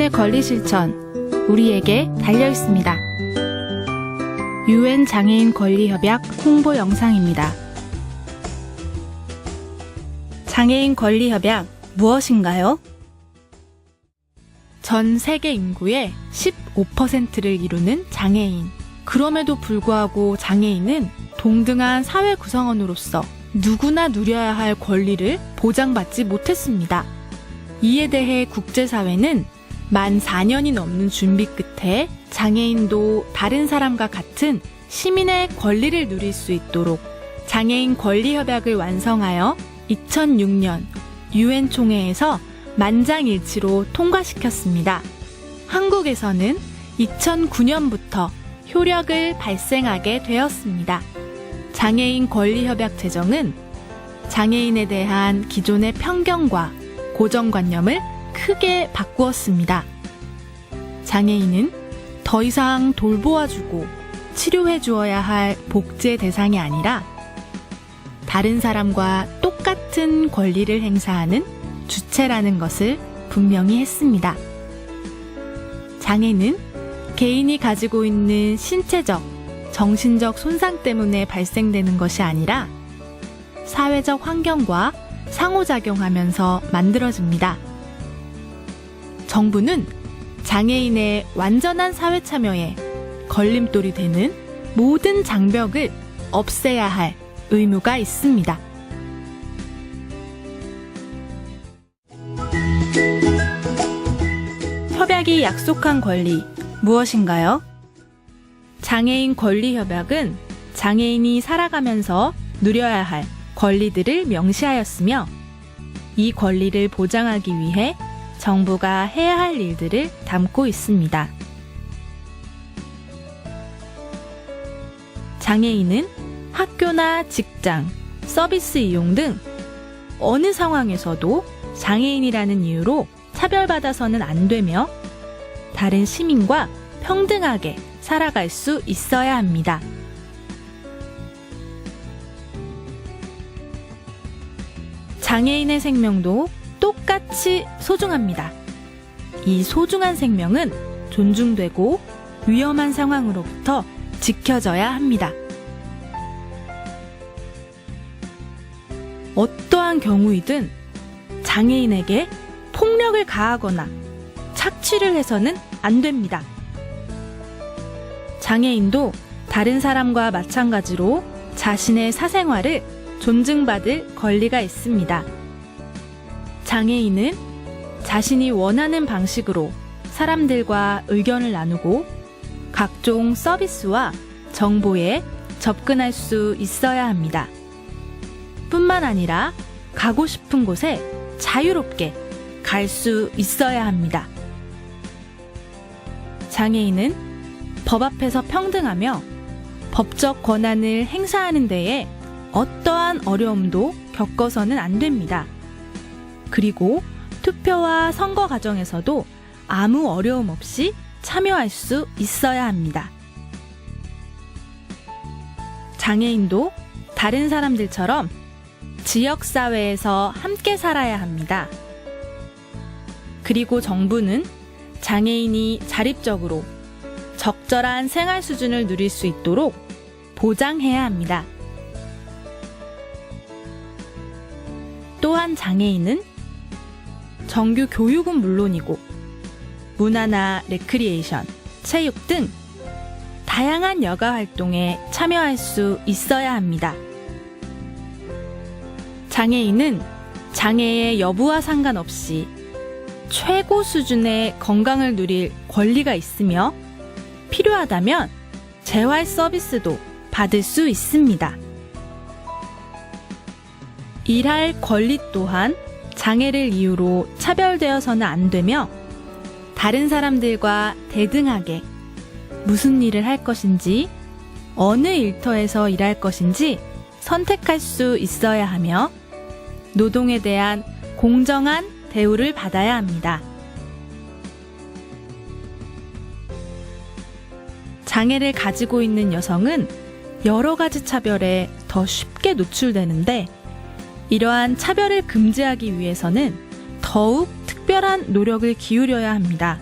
장애인의 권리 실천, 우리에게 달려 있습니다. UN 장애인 권리 협약 홍보 영상입니다. 장애인 권리 협약 무엇인가요? 전 세계 인구의 15%를 이루는 장애인. 그럼에도 불구하고 장애인은 동등한 사회 구성원으로서 누구나 누려야 할 권리를 보장받지 못했습니다. 이에 대해 국제사회는 만 4년이 넘는 준비 끝에 장애인도 다른 사람과 같은 시민의 권리를 누릴 수 있도록 장애인 권리 협약을 완성하여 2006년 UN 총회에서 만장일치로 통과시켰습니다. 한국에서는 2009년부터 효력을 발생하게 되었습니다. 장애인 권리 협약 제정은 장애인에 대한 기존의 편견과 고정관념을 크게 바꾸었습니다. 장애인은 더 이상 돌보아주고 치료해 주어야 할 복제 대상이 아니라 다른 사람과 똑같은 권리를 행사하는 주체라는 것을 분명히 했습니다. 장애는 개인이 가지고 있는 신체적, 정신적 손상 때문에 발생되는 것이 아니라 사회적 환경과 상호작용하면서 만들어집니다. 정부는 장애인의 완전한 사회 참여에 걸림돌이 되는 모든 장벽을 없애야 할 의무가 있습니다. 협약이 약속한 권리 무엇인가요? 장애인 권리 협약은 장애인이 살아가면서 누려야 할 권리들을 명시하였으며 이 권리를 보장하기 위해 정부가 해야 할 일들을 담고 있습니다. 장애인은 학교나 직장, 서비스 이용 등 어느 상황에서도 장애인이라는 이유로 차별받아서는 안 되며 다른 시민과 평등하게 살아갈 수 있어야 합니다. 장애인의 생명도 똑같이 소중합니다. 이 소중한 생명은 존중되고 위험한 상황으로부터 지켜져야 합니다. 어떠한 경우이든 장애인에게 폭력을 가하거나 착취를 해서는 안 됩니다. 장애인도 다른 사람과 마찬가지로 자신의 사생활을 존중받을 권리가 있습니다. 장애인은 자신이 원하는 방식으로 사람들과 의견을 나누고 각종 서비스와 정보에 접근할 수 있어야 합니다. 뿐만 아니라 가고 싶은 곳에 자유롭게 갈 수 있어야 합니다. 장애인은 법 앞에서 평등하며 법적 권한을 행사하는 데에 어떠한 어려움도 겪어서는 안 됩니다. 그리고 투표와 선거 과정에서도 아무 어려움 없이 참여할 수 있어야 합니다. 장애인도 다른 사람들처럼 지역사회에서 함께 살아야 합니다. 그리고 정부는 장애인이 자립적으로 적절한 생활 수준을 누릴 수 있도록 보장해야 합니다. 또한 장애인은 정규 교육은 물론이고 문화나 레크리에이션, 체육 등 다양한 여가 활동에 참여할 수 있어야 합니다. 장애인은 장애의 여부와 상관없이 최고 수준의 건강을 누릴 권리가 있으며 필요하다면 재활 서비스도 받을 수 있습니다. 일할 권리 또한 장애를 이유로 차별되어서는 안 되며 다른 사람들과 대등하게 무슨 일을 할 것인지 어느 일터에서 일할 것인지 선택할 수 있어야 하며 노동에 대한 공정한 대우를 받아야 합니다. 장애를 가지고 있는 여성은 여러 가지 차별에 더 쉽게 노출되는데 이러한 차별을 금지하기 위해서는 더욱 특별한 노력을 기울여야 합니다.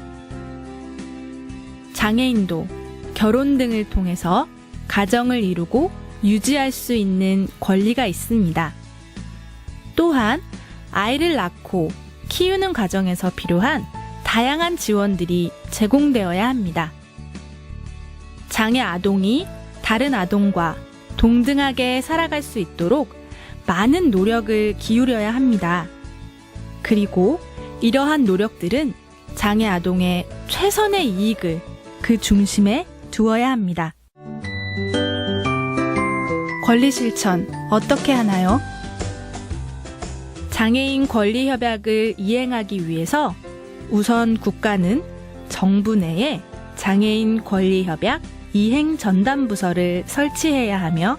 장애인도 결혼 등을 통해서 가정을 이루고 유지할 수 있는 권리가 있습니다. 또한 아이를 낳고 키우는 과정에서 필요한 다양한 지원들이 제공되어야 합니다. 장애 아동이 다른 아동과 동등하게 살아갈 수 있도록 많은 노력을 기울여야 합니다. 그리고 이러한 노력들은 장애 아동의 최선의 이익을 그 중심에 두어야 합니다. 권리 실천 어떻게 하나요? 장애인 권리 협약을 이행하기 위해서 우선 국가는 정부 내에 장애인 권리 협약 이행 전담 부서를 설치해야 하며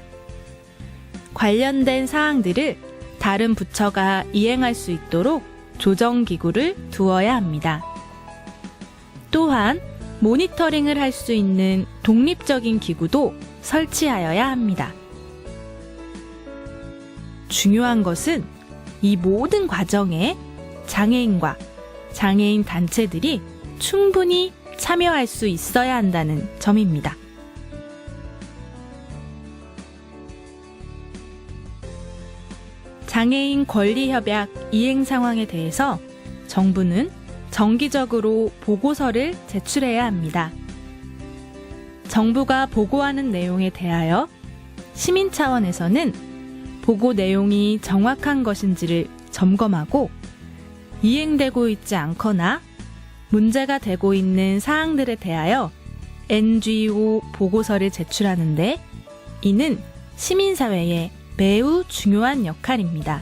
관련된 사항들을 다른 부처가 이행할 수 있도록 조정기구를 두어야 합니다. 또한 모니터링을 할 수 있는 독립적인 기구도 설치하여야 합니다. 중요한 것은 이 모든 과정에 장애인과 장애인 단체들이 충분히 참여할 수 있어야 한다는 점입니다. 장애인 권리협약 이행 상황에 대해서 정부는 정기적으로 보고서를 제출해야 합니다. 정부가 보고하는 내용에 대하여 시민 차원에서는 보고 내용이 정확한 것인지를 점검하고 이행되고 있지 않거나 문제가 되고 있는 사항들에 대하여 NGO 보고서를 제출하는데 이는 시민사회의 매우 중요한 역할입니다.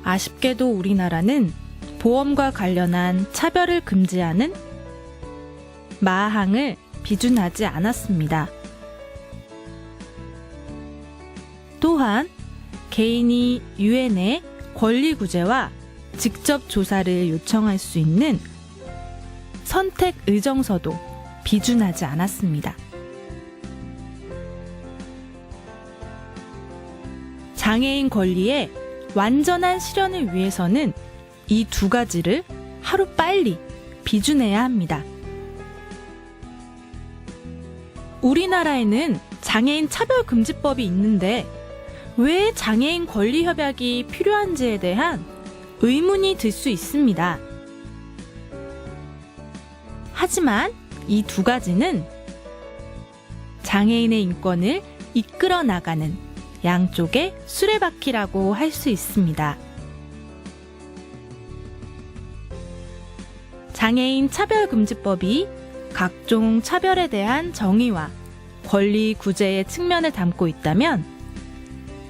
아쉽게도 우리나라는 보험과 관련한 차별을 금지하는 마항을 비준하지 않았습니다. 또한 개인이 유엔의 권리 구제와 직접 조사를 요청할 수 있는 선택 의정서도 비준하지 않았습니다. 장애인 권리의 완전한 실현을 위해서는 이 두 가지를 하루빨리 비준해야 합니다. 우리나라에는 장애인 차별금지법이 있는데 왜 장애인 권리협약이 필요한지에 대한 의문이 들 수 있습니다. 하지만 이 두 가지는 장애인의 인권을 이끌어 나가는 양쪽의 수레바퀴라고 할 수 있습니다. 장애인 차별금지법이 각종 차별에 대한 정의와 권리 구제의 측면을 담고 있다면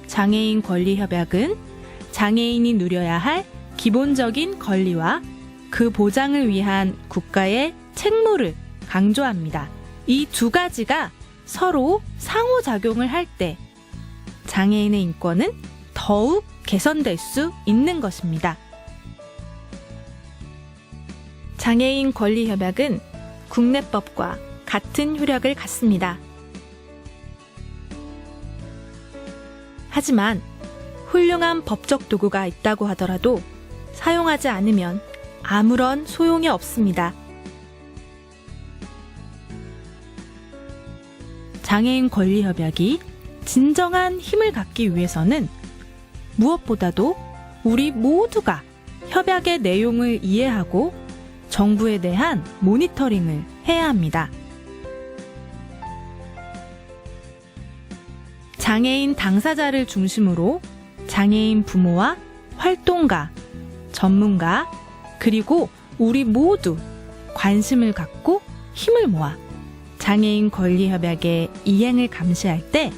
장애인 권리협약은 장애인이 누려야 할 기본적인 권리와 그 보장을 위한 국가의 책무를 강조합니다. 이 두 가지가 서로 상호작용을 할 때 장애인의 인권은 더욱 개선될 수 있는 것입니다. 장애인 권리협약은 국내법과 같은 효력을 갖습니다. 하지만 훌륭한 법적 도구가 있다고 하더라도 사용하지 않으면 아무런 소용이 없습니다. 장애인 권리협약이 진정한 힘을 갖기 위해서는 무엇보다도 우리 모두가 협약의 내용을 이해하고 정부에 대한 모니터링을 해야 합니다. 장애인 당사자를 중심으로 장애인 부모와 활동가, 전문가, 그리고 우리 모두 관심을 갖고 힘을 모아 장애인 권리협약의 이행을 감시할 때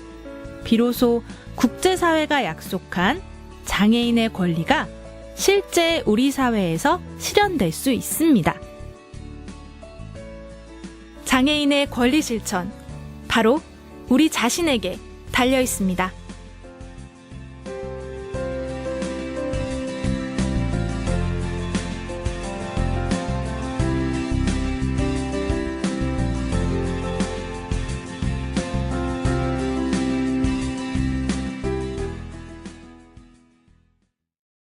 비로소 국제사회가 약속한 장애인의 권리가 실제 우리 사회에서 실현될 수 있습니다. 장애인의 권리 실천, 바로 우리 자신에게 달려 있습니다.